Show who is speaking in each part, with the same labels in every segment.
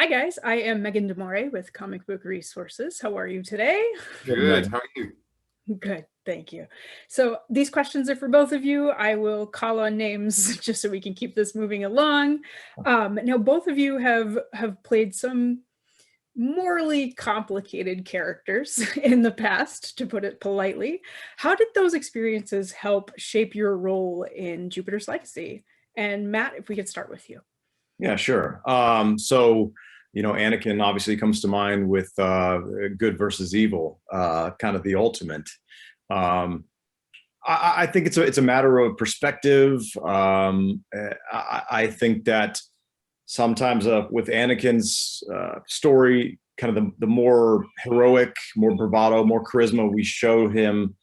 Speaker 1: Hi guys, I am Megan Demore with Comic Book Resources. How are you today?
Speaker 2: Good. How are you?
Speaker 1: Good, thank you. So these questions are for both of you. I will call on names just so we can keep this moving along. Now, both of you have played some morally complicated characters in the past, to put it politely. How did those experiences help shape your role in Jupiter's Legacy? And Matt, if we could start with you.
Speaker 2: Yeah, sure. Anakin obviously comes to mind with good versus evil, kind of the ultimate. I think it's a matter of perspective. I think that sometimes with Anakin's story, kind of the more heroic, more bravado, more charisma we showed him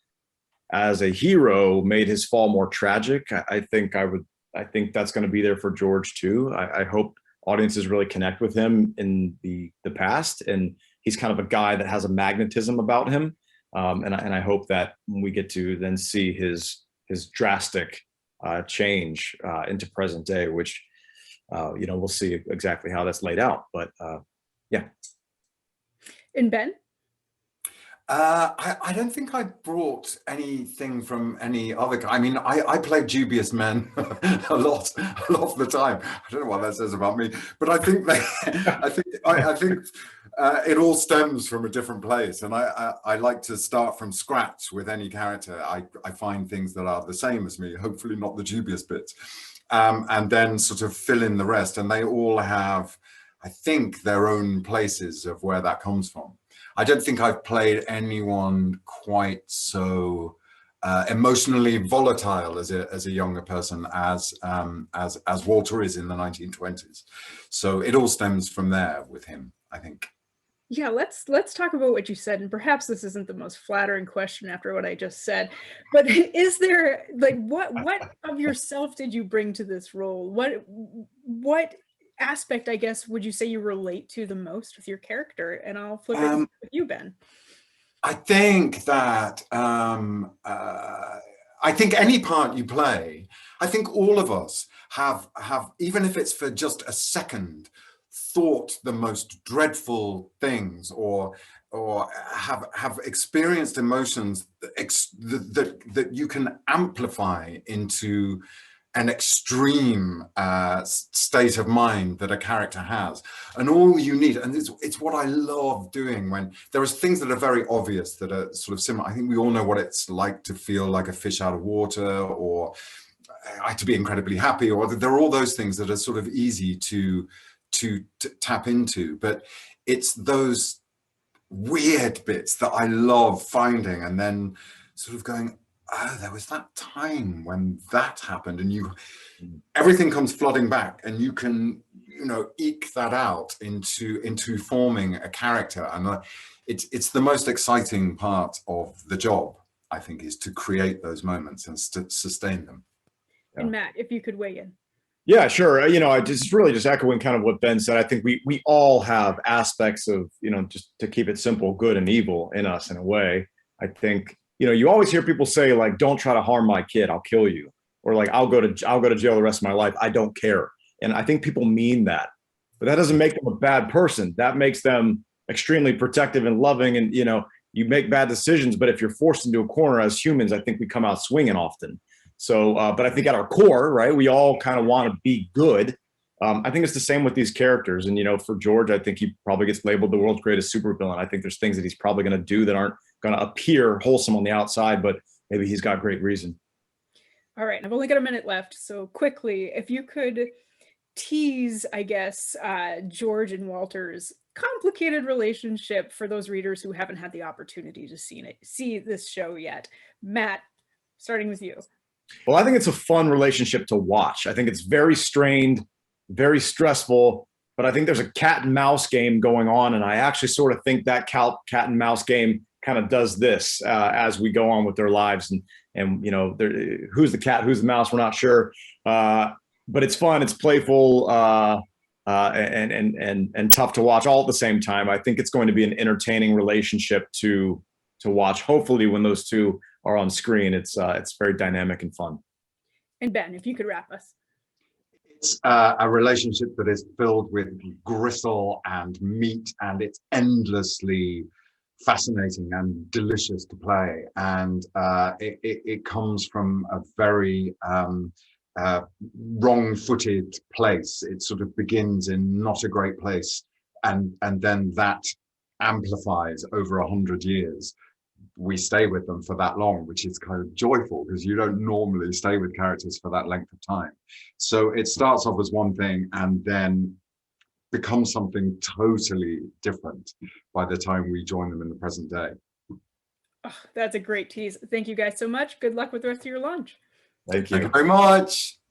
Speaker 2: as a hero made his fall more tragic. I think that's going to be there for George too. I hope audiences really connect with him in the past, and he's kind of a guy that has a magnetism about him. And I hope that we get to then see his drastic change into present day, which we'll see exactly how that's laid out. But yeah.
Speaker 1: And Ben?
Speaker 3: I don't think I brought anything from any other guy. I mean, I play dubious men a lot of the time. I don't know what that says about me, but I think it all stems from a different place, and I like to start from scratch with any character. I find things that are the same as me, hopefully not the dubious bits, and then sort of fill in the rest. And they all have, I think, their own places of where that comes from. I don't think I've played anyone quite so emotionally volatile as a younger person as Walter is in the 1920s. So it all stems from there with him, I think.
Speaker 1: Yeah, let's talk about what you said, and perhaps this isn't the most flattering question after what I just said, but is there, like, what of yourself did you bring to this role? What aspect, I guess, would you say you relate to the most with your character? And I'll flip it with you, Ben.
Speaker 3: I think that I think any part you play, I think all of us have, even if it's for just a second, thought the most dreadful things, or have experienced emotions that you can amplify into an extreme state of mind that a character has. And all you need, and it's what I love doing, when there are things that are very obvious that are sort of similar. I think we all know what it's like to feel like a fish out of water, or to be incredibly happy, or there are all those things that are sort of easy to tap into. But it's those weird bits that I love finding, and then sort of going, oh, there was that time when that happened, and everything comes flooding back, and you can, eke that out into forming a character. And it's the most exciting part of the job, I think, is to create those moments and sustain them.
Speaker 1: Yeah. And Matt, if you could weigh in.
Speaker 2: Yeah, sure. I just echoing kind of what Ben said. I think we all have aspects of, just to keep it simple, good and evil in us in a way. I think, you always hear people say, like, don't try to harm my kid, I'll kill you. Or like, I'll go to jail the rest of my life, I don't care. And I think people mean that, but that doesn't make them a bad person. That makes them extremely protective and loving. And, you make bad decisions, but if you're forced into a corner as humans, I think we come out swinging often. So, but I think at our core, right, we all kind of want to be good. I think it's the same with these characters. And, for George, I think he probably gets labeled the world's greatest supervillain. I think there's things that he's probably going to do that aren't going to appear wholesome on the outside, but maybe he's got great reason.
Speaker 1: All right, I've only got a minute left. So quickly, if you could tease, I guess, George and Walter's complicated relationship for those readers who haven't had the opportunity to see this show yet. Matt, starting with you.
Speaker 2: Well, I think it's a fun relationship to watch. I think it's very strained, very stressful, but I think there's a cat and mouse game going on. And I actually sort of think that cat and mouse game kind of does this as we go on with their lives. And who's the cat, who's the mouse, we're not sure. But it's fun, it's playful, and tough to watch all at the same time. I think it's going to be an entertaining relationship to watch. Hopefully when those two are on screen, it's very dynamic and fun.
Speaker 1: And Ben, if you could wrap us.
Speaker 3: It's a relationship that is filled with gristle and meat, and it's endlessly fascinating and delicious to play. And it comes from a very wrong-footed place. It sort of begins in not a great place, and then that amplifies over 100 years. We stay with them for that long, which is kind of joyful because you don't normally stay with characters for that length of time. So it starts off as one thing and then becomes something totally different by the time we join them in the present day.
Speaker 1: Oh, that's a great tease. Thank you guys so much. Good luck with the rest of your launch.
Speaker 2: Thank
Speaker 3: Thank you
Speaker 2: you.
Speaker 3: very much.